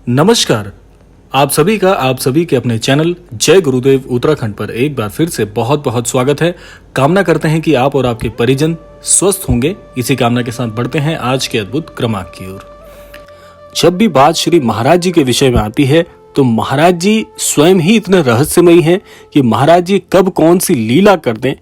नमस्कार। आप सभी के अपने चैनल जय गुरुदेव उत्तराखंड पर एक बार फिर से बहुत बहुत स्वागत है। कामना करते हैं कि आप और आपके परिजन स्वस्थ होंगे। इसी कामना के साथ बढ़ते हैं आज के अद्भुत क्रमांक की ओर। जब भी बात श्री महाराज जी के विषय में आती है तो महाराज जी स्वयं ही इतने रहस्यमयी हैं कि महाराज जी कब कौन सी लीला कर दें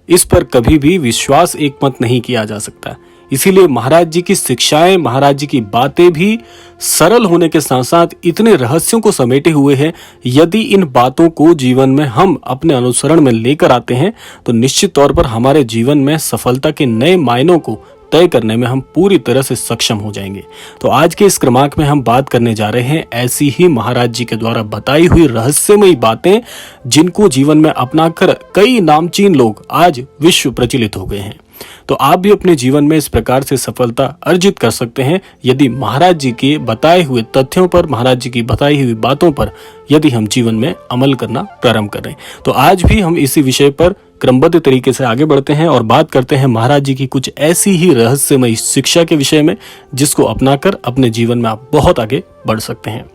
इस पर कभी भी विश्वास एकमत नहीं किया जा सकता। इसीलिए महाराज जी की शिक्षाएं, महाराज जी की बातें भी सरल होने के साथ साथ इतने रहस्यों को समेटे हुए हैं। यदि इन बातों को जीवन में हम अपने अनुसरण में लेकर आते हैं तो निश्चित तौर पर हमारे जीवन में सफलता के नए मायनों को तय करने में हम पूरी तरह से सक्षम हो जाएंगे। तो आज के इस क्रमांक में हम बात करने जा रहे हैं ऐसी ही महाराज जी के द्वारा बताई हुई रहस्यमयी बातें जिनको जीवन में अपनाकर कई नामचीन लोग आज विश्व प्रचलित हो गए हैं। तो आप भी अपने जीवन में इस प्रकार से सफलता अर्जित कर सकते हैं यदि महाराज जी के बताए हुए तथ्यों पर, महाराज जी की बताई हुई बातों पर यदि हम जीवन में अमल करना प्रारंभ करें। तो आज भी हम इसी विषय पर क्रमबद्ध तरीके से आगे बढ़ते हैं और बात करते हैं महाराज जी की कुछ ऐसी ही रहस्यमयी शिक्षा के विषय में जिसको अपनाकर अपने जीवन में आप बहुत आगे बढ़ सकते हैं।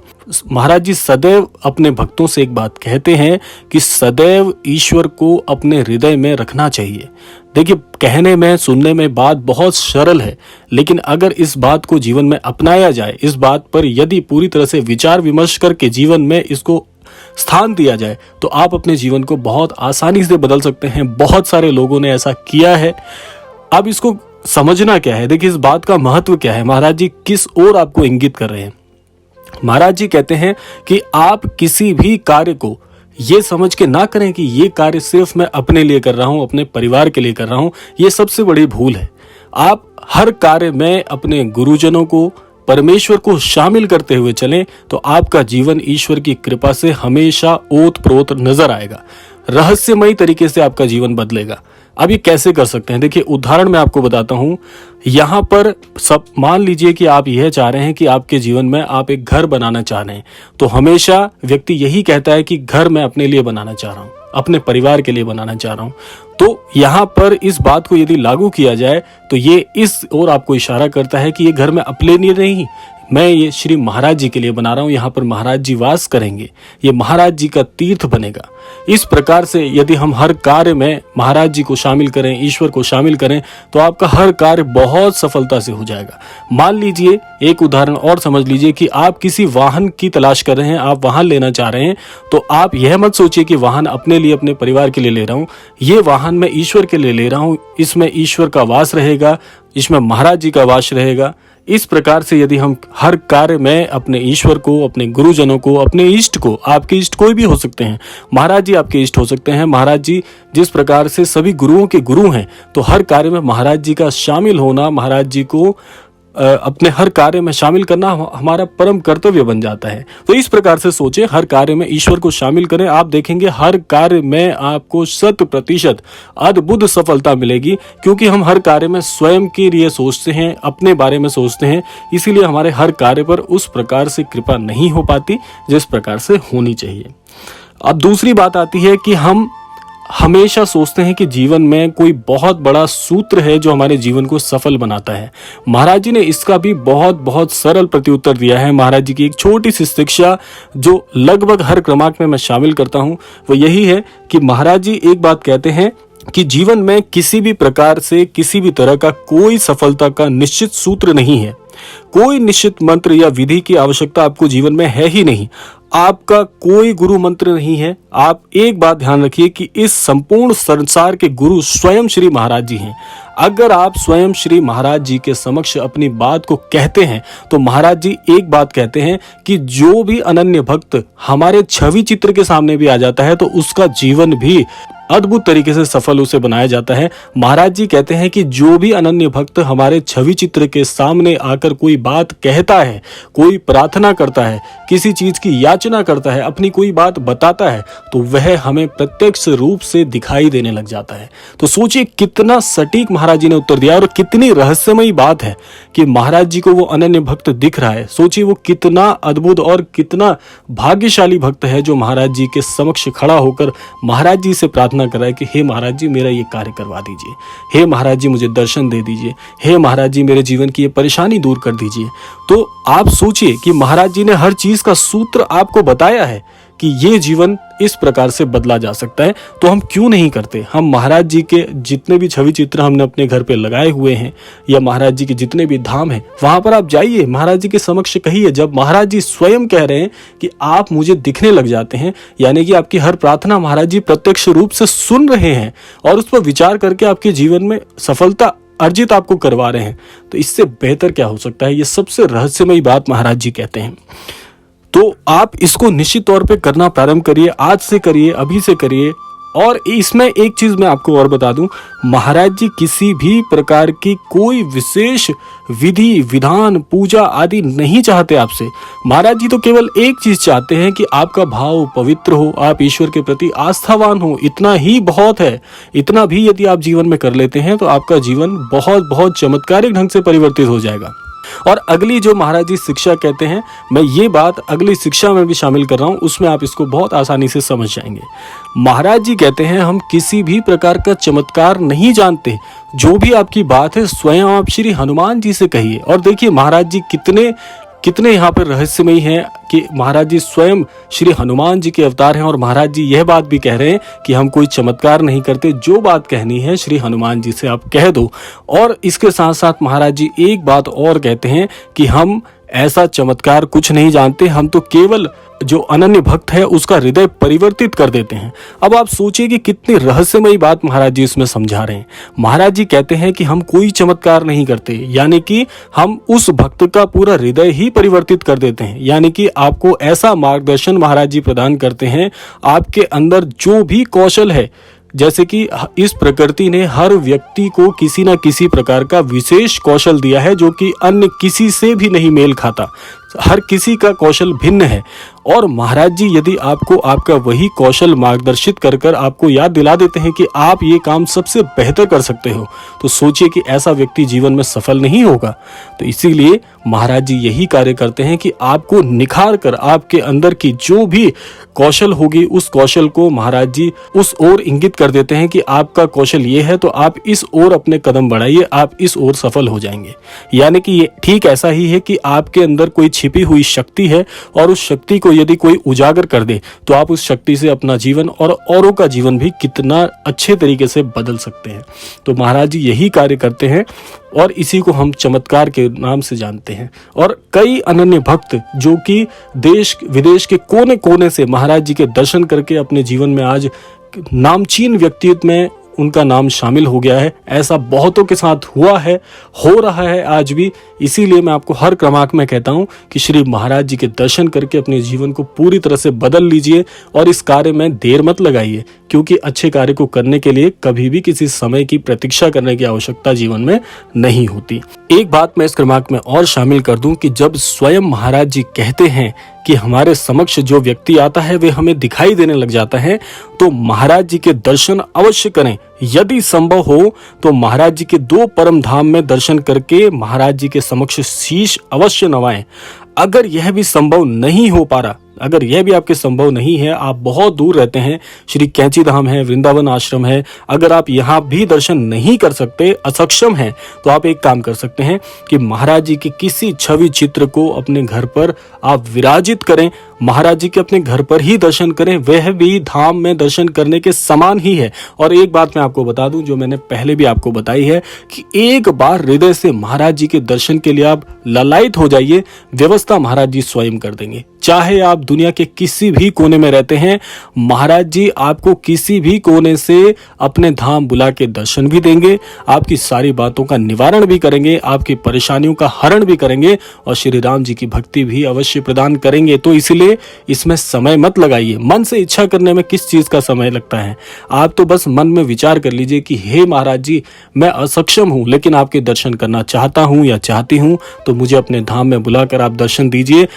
महाराज जी सदैव अपने भक्तों से एक बात कहते हैं कि सदैव ईश्वर को अपने हृदय में रखना चाहिए। देखिए, कहने में, सुनने में बात बहुत सरल है, लेकिन अगर इस बात को जीवन में अपनाया जाए, इस बात पर यदि पूरी तरह से विचार विमर्श करके जीवन में इसको स्थान दिया जाए तो आप अपने जीवन को बहुत आसानी से बदल सकते हैं। बहुत सारे लोगों ने ऐसा किया है। अब इसको समझना क्या है, देखिए इस बात का महत्व क्या है, महाराज जी किस ओर आपको इंगित कर रहे हैं। महाराज जी कहते हैं कि आप किसी भी कार्य को ये समझ के ना करें कि ये कार्य सिर्फ मैं अपने लिए कर रहा हूं, अपने परिवार के लिए कर रहा हूं। ये सबसे बड़ी भूल है। आप हर कार्य में अपने गुरुजनों को, परमेश्वर को शामिल करते हुए चलें तो आपका जीवन ईश्वर की कृपा से हमेशा ओत-प्रोत नजर आएगा। रहस्यमयी तरीके से आपका जीवन बदलेगा। अब ये कैसे कर सकते हैं, देखिए उदाहरण मैं आपको बताता हूं। यहां पर सब मान लीजिए कि आप यह चाह रहे हैं कि आपके जीवन में आप एक घर बनाना चाह रहे हैं, तो हमेशा व्यक्ति यही कहता है कि घर मैं अपने लिए बनाना चाह रहा हूं, अपने परिवार के लिए बनाना चाह रहा हूं। तो यहां पर इस बात को यदि लागू किया जाए तो ये इस ओर आपको इशारा करता है कि ये घर मैं अपने लिए नहीं, मैं ये श्री महाराज जी के लिए बना रहा हूं। यहाँ पर महाराज जी वास करेंगे, ये महाराज जी का तीर्थ बनेगा। इस प्रकार से यदि हम हर कार्य में महाराज जी को शामिल करें, ईश्वर को शामिल करें तो आपका हर कार्य बहुत सफलता से हो जाएगा। मान लीजिए एक उदाहरण और समझ लीजिए कि आप किसी वाहन की तलाश कर रहे हैं, आप वाहन लेना चाह रहे हैं, तो आप यह मत सोचिए कि वाहन अपने लिए, अपने परिवार के लिए ले रहा हूं। ये वाहन मैं ईश्वर के लिए ले रहा हूं, इसमें ईश्वर का वास रहेगा, इसमें महाराज जी का वास रहेगा। इस प्रकार से यदि हम हर कार्य में अपने ईश्वर को, अपने गुरुजनों को, अपने इष्ट को, आपके इष्ट कोई भी हो सकते हैं, महाराज जी आपके इष्ट हो सकते हैं। महाराज जी जिस प्रकार से सभी गुरुओं के गुरु हैं, तो हर कार्य में महाराज जी का शामिल होना, महाराज जी को अपने हर कार्य में शामिल करना हमारा परम कर्तव्य बन जाता है। तो इस प्रकार से सोचे, हर कार्य में ईश्वर को शामिल करें। आप देखेंगे हर कार्य में आपको 100% अद्भुत सफलता मिलेगी, क्योंकि हम हर कार्य में स्वयं के लिए सोचते हैं, अपने बारे में सोचते हैं। इसीलिए हमारे हर कार्य पर उस प्रकार से कृपा नहीं हो पाती जिस प्रकार से होनी चाहिए। अब दूसरी बात आती है कि हम हमेशा सोचते हैं कि जीवन में कोई बहुत बड़ा सूत्र है जो हमारे जीवन को सफल बनाता है। महाराज जी ने इसका भी बहुत सरल प्रत्युत्तर दिया है। महाराज जी की एक छोटी सी शिक्षा जो लगभग हर क्रमांक में मैं शामिल करता हूं, वो यही है कि महाराज जी एक बात कहते हैं कि जीवन में किसी भी प्रकार से, किसी भी तरह का कोई सफलता का निश्चित सूत्र नहीं है। कोई निश्चित मंत्र या विधि की आवश्यकता आपको जीवन में है ही नहीं। आपका कोई गुरु मंत्र नहीं है। आप एक बात ध्यान रखिए कि इस संपूर्ण संसार के गुरु स्वयं श्री महाराज जी हैं। अगर आप स्वयं श्री महाराज जी के समक्ष अपनी बात को कहते हैं तो महाराज जी एक बात कहते हैं कि जो भी अनन्य भक्त हमारे छवि चित्र के सामने भी आ जाता है तो उसका जीवन भी अद्भुत तरीके से सफल उसे बनाया जाता है। महाराज जी कहते हैं कि जो भी अनन्य भक्त हमारे छवि चित्र के सामने आकर कोई बात कहता है, कोई प्रार्थना करता है, किसी चीज की याचना करता है, अपनी कोई बात बताता है, तो वह हमें प्रत्यक्ष रूप से दिखाई देने लग जाता है। तो सोचिए कितना सटीक महाराज जी ने उत्तर दिया और कितनी रहस्यमयी बात है कि महाराज जी को वो अनन्य भक्त दिख रहा है। सोचिए वो कितना अद्भुत और कितना भाग्यशाली भक्त है जो महाराज जी के समक्ष खड़ा होकर महाराज जी से प्रार्थना प्रार्थना कर रहा है कि हे महाराज जी मेरा ये कार्य करवा दीजिए, हे महाराज जी मुझे दर्शन दे दीजिए, हे महाराज जी मेरे जीवन की ये परेशानी दूर कर दीजिए। तो आप सोचिए कि महाराज जी ने हर चीज का सूत्र आपको बताया है कि ये जीवन इस प्रकार से बदला जा सकता है, तो हम क्यों नहीं करते। हम महाराज जी के जितने भी छवि चित्र हमने अपने घर पे लगाए हुए हैं या महाराज जी के जितने भी धाम हैं, वहां पर आप जाइए, महाराज जी के समक्ष कहिए। जब महाराज जी स्वयं कह रहे हैं कि आप मुझे दिखने लग जाते हैं, यानी कि आपकी हर प्रार्थना महाराज जी प्रत्यक्ष रूप से सुन रहे हैं और उस पर विचार करके आपके जीवन में सफलता अर्जित आपको करवा रहे हैं, तो इससे बेहतर क्या हो सकता है। ये सबसे रहस्यमयी बात महाराज जी कहते हैं। तो आप इसको निश्चित तौर पे करना प्रारंभ करिए, आज से करिए, अभी से करिए। और इसमें एक चीज मैं आपको और बता दूं, महाराज जी किसी भी प्रकार की कोई विशेष विधि विधान पूजा आदि नहीं चाहते आपसे। महाराज जी तो केवल एक चीज चाहते हैं कि आपका भाव पवित्र हो, आप ईश्वर के प्रति आस्थावान हो, इतना ही बहुत है। इतना भी यदि आप जीवन में कर लेते हैं तो आपका जीवन बहुत बहुत चमत्कारिक ढंग से परिवर्तित हो जाएगा। और अगली जो महाराज जी शिक्षा कहते हैं, मैं ये बात अगली शिक्षा में भी शामिल कर रहा हूं, उसमें आप इसको बहुत आसानी से समझ जाएंगे। महाराज जी कहते हैं हम किसी भी प्रकार का चमत्कार नहीं जानते, जो भी आपकी बात है स्वयं आप श्री हनुमान जी से कहिए। और देखिए महाराज जी कितने यहाँ पर रहस्यमयी हैं कि महाराज जी स्वयं श्री हनुमान जी के अवतार हैं और महाराज जी यह बात भी कह रहे हैं कि हम कोई चमत्कार नहीं करते, जो बात कहनी है श्री हनुमान जी से आप कह दो। और इसके साथ साथ महाराज जी एक बात और कहते हैं कि हम ऐसा चमत्कार कुछ नहीं जानते, हम तो केवल जो अनन्य भक्त है उसका हृदय परिवर्तित कर देते हैं। अब आप सोचिए कि कितनी रहस्यमयी बात महाराज जी इसमें समझा रहे हैं। महाराज जी कहते हैं कि हम कोई चमत्कार नहीं करते, यानी कि हम उस भक्त का पूरा हृदय ही परिवर्तित कर देते हैं। यानी कि आपको ऐसा मार्गदर्शन महाराज जी प्रदान करते हैं, आपके अंदर जो भी कौशल है, जैसे कि इस प्रकृति ने हर व्यक्ति को किसी न किसी प्रकार का विशेष कौशल दिया है जो कि अन्य किसी से भी नहीं मेल खाता। हर किसी का कौशल भिन्न है और महाराज जी यदि आपको आपका वही कौशल मार्गदर्शित कर कर आपको याद दिला देते हैं कि आप ये काम सबसे बेहतर कर सकते हो, तो सोचिए कि ऐसा व्यक्ति जीवन में सफल नहीं होगा। तो इसीलिए महाराज जी यही कार्य करते हैं कि आपको निखार कर आपके अंदर की जो भी कौशल होगी उस कौशल को महाराज जी उस ओर इंगित कर देते हैं कि आपका कौशल ये है तो आप इस ओर अपने कदम बढ़ाइए, आप इस ओर सफल हो जाएंगे। यानी कि ये ठीक ऐसा ही है कि आपके अंदर कोई छिपी हुई शक्ति है और उस शक्ति को यदि कोई उजागर कर दे तो आप उस शक्ति से अपना जीवन और औरों का जीवन भी कितना अच्छे तरीके से बदल सकते हैं। तो महाराज जी यही कार्य करते हैं और इसी को हम चमत्कार के नाम से जानते हैं। और कई अनन्य भक्त जो कि देश विदेश के कोने कोने से महाराज जी के दर्शन करके अपने जीवन में आज नामचीन व्यक्तित्व में उनका नाम शामिल हो गया है, ऐसा बहुतों के साथ हुआ है, हो रहा है आज भी। इसीलिए मैं आपको हर क्रमांक में कहता हूं कि श्री महाराज जी के दर्शन करके अपने जीवन को पूरी तरह से बदल लीजिए और इस कार्य में देर मत लगाइए, क्योंकि अच्छे कार्य को करने के लिए कभी भी किसी समय की प्रतीक्षा करने की आवश्यकता जीवन में नहीं होती। एक बात मैं इस क्रमांक में और शामिल कर दूं कि जब स्वयं महाराज जी कहते हैं कि हमारे समक्ष जो व्यक्ति आता है वे हमें दिखाई देने लग जाता है, तो महाराज जी के दर्शन अवश्य करें। यदि संभव हो तो महाराज जी के 2 परम धाम में दर्शन करके महाराज जी के समक्ष शीश अवश्य नवाएं। अगर यह भी संभव नहीं हो पा रहा, अगर यह भी आपके संभव नहीं है, आप बहुत दूर रहते हैं, श्री कैंची धाम है, वृंदावन आश्रम है, अगर आप यहाँ भी दर्शन नहीं कर सकते, असक्षम हैं, तो आप एक काम कर सकते हैं कि महाराज जी के किसी छवि चित्र को अपने घर पर आप विराजित करें, महाराज जी के अपने घर पर ही दर्शन करें, वह भी धाम में दर्शन करने के समान ही है। और एक बात मैं आपको बता दूं जो मैंने पहले भी आपको बताई है कि एक बार हृदय से महाराज जी के दर्शन के लिए आप ललायित हो जाइए, व्यवस्था महाराज जी स्वयं कर देंगे। चाहे आप दुनिया के किसी भी कोने में रहते हैं, महाराज जी आपको किसी भी कोने से अपने धाम बुला के दर्शन भी देंगे, आपकी सारी बातों का निवारण भी करेंगे, आपकी परेशानियों का हरण भी करेंगे और श्री राम जी की भक्ति भी अवश्य प्रदान करेंगे। तो इसलिए इसमें समय मत लगाइए। मन से इच्छा करने में किस चीज का समय लगता है? आप तो बस मन में विचार कर लीजिए कि हे महाराज जी, मैं असक्षम हूं लेकिन आपके दर्शन करना चाहता हूं या चाहती हूं, तो मुझे अपने धाम में बुलाकर आप दर्शन दीजिए।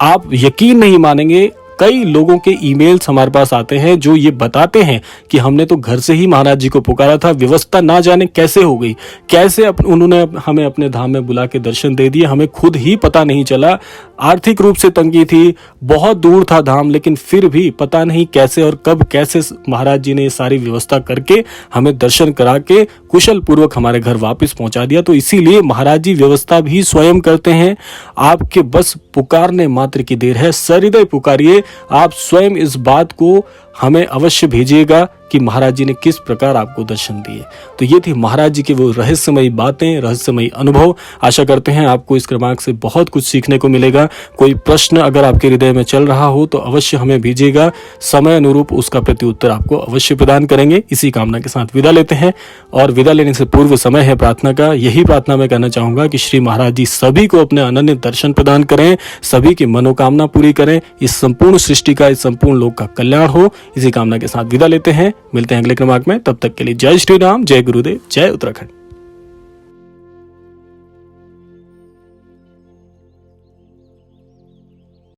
आप यकीन नहीं मानेंगे, कई लोगों के ईमेल्स हमारे पास आते हैं जो ये बताते हैं कि हमने तो घर से ही महाराज जी को पुकारा था, व्यवस्था ना जाने कैसे हो गई, कैसे उन्होंने हमें अपने धाम में बुला के दर्शन दे दिए, हमें खुद ही पता नहीं चला। आर्थिक रूप से तंगी थी, बहुत दूर था धाम, लेकिन फिर भी पता नहीं कैसे और कब कैसे महाराज जी ने ये सारी व्यवस्था करके हमें दर्शन करा के कुशल पूर्वक हमारे घर वापस पहुंचा दिया। तो इसीलिए महाराज जी व्यवस्था भी स्वयं करते हैं। आपके बस पुकारने मात्र की देर है, सहृदय पुकारिए। आप स्वयं इस बात को हमें अवश्य भेजिएगा कि महाराज जी ने किस प्रकार आपको दर्शन दिए। तो ये थी महाराज जी की वो रहस्यमयी बातें, रहस्यमयी अनुभव। आशा करते हैं आपको इस क्रमांक से बहुत कुछ सीखने को मिलेगा। कोई प्रश्न अगर आपके हृदय में चल रहा हो तो अवश्य हमें भेजिएगा, समय अनुरूप उसका प्रत्युत्तर आपको अवश्य प्रदान करेंगे। इसी कामना के साथ विदा लेते हैं, और विदा लेने से पूर्व समय है प्रार्थना का। यही प्रार्थना मैं कहना चाहूंगा कि श्री महाराज जी सभी को अपने अनन्य दर्शन प्रदान करें, सभी की मनोकामना पूरी करें, इस संपूर्ण सृष्टि का, इस संपूर्ण लोक का कल्याण हो। इसी कामना के साथ विदा लेते हैं, मिलते हैं अगले क्रमांक में। तब तक के लिए जय श्री राम, जय गुरुदेव, जय उत्तराखंड।